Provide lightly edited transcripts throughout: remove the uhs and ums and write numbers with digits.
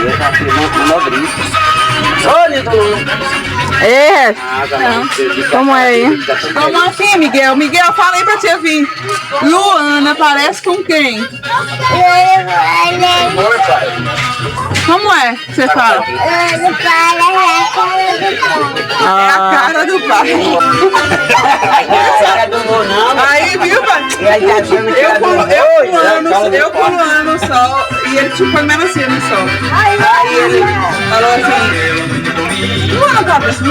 eu já fiz uma nodriça. Ô, Nilton! É, como é aí? Como assim, Miguel? Miguel, eu falei pra tia vir. Luana, parece com quem? Como é que você fala? É a cara do pai. Aí, viu, pai? Eu com Luana no sol e ele te põe mesmo assim no sol. Aí ele falou assim: Luana tá pra cima?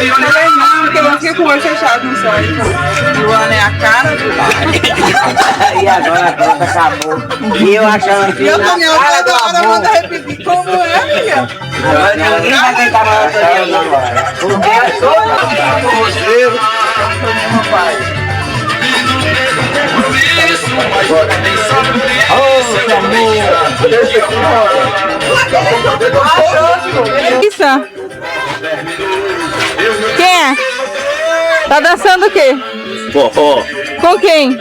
Eu falei: não, porque eu fiquei com o olho fechado no sol. Ele falou: Luana é a cara do pai. E agora a conta acabou. E eu achando que. Eu também, toda hora manda repetir. Como é, Miguel? Agora ninguém vai tentar falar pra Deus agora. Porque é todo você. Meu pai. Isso. Quem é? Tá dançando o quê? Forró. Com quem?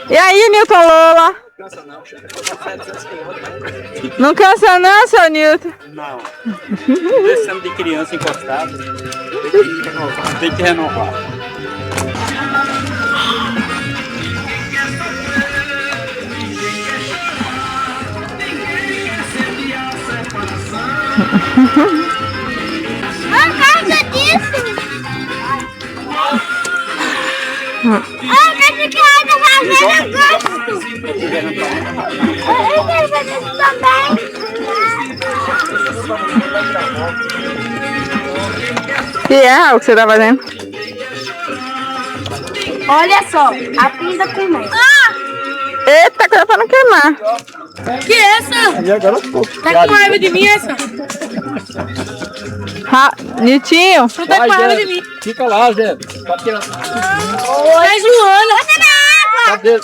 E aí, Nilton Lola? Não cansa não, seu Nilton? Não. Deixando de criança encostado. Tem que renovar. Por causa disso. Eu quero que a Ana fazendo, eu gosto. Eu quero fazer isso também. Que é o que você tá fazendo? Olha só, a pinda com mel. Eita, coisa pra não queimar. Que é essa? Tá com raiva de mim essa? Nitinho. Tu tá com raiva de mim. Fica lá, Zé. Traz Luana. Cadê?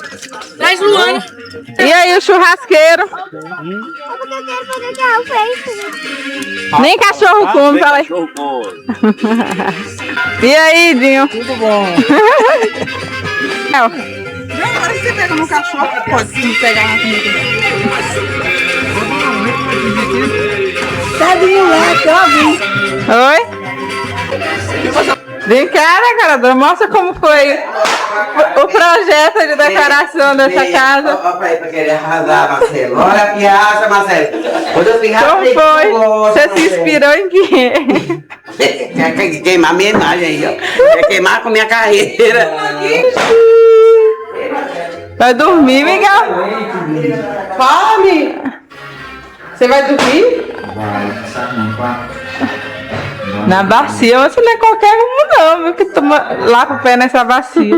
Traz Luana. E aí, o churrasqueiro? Nem cachorro come, fala aí. E aí, Dinho? Tudo bom. Agora que você pega no cachorro, pode sim pegar na comida. Tá de moleque, ó, vim. Oi? Vem cá, né, cara? Mostra como foi o projeto de decoração dessa casa. Pra querer arrasar, Marcelo. Olha que asa, Marcelo. Quando eu ficar Como foi? Você se inspirou em quê? Quer queimar minha imagem aí, ó. Quer queimar com minha carreira. Vai dormir, Miguel? Fome! Você vai dormir? Na bacia, você não é qualquer um não, viu? Que toma lá pro pé nessa bacia.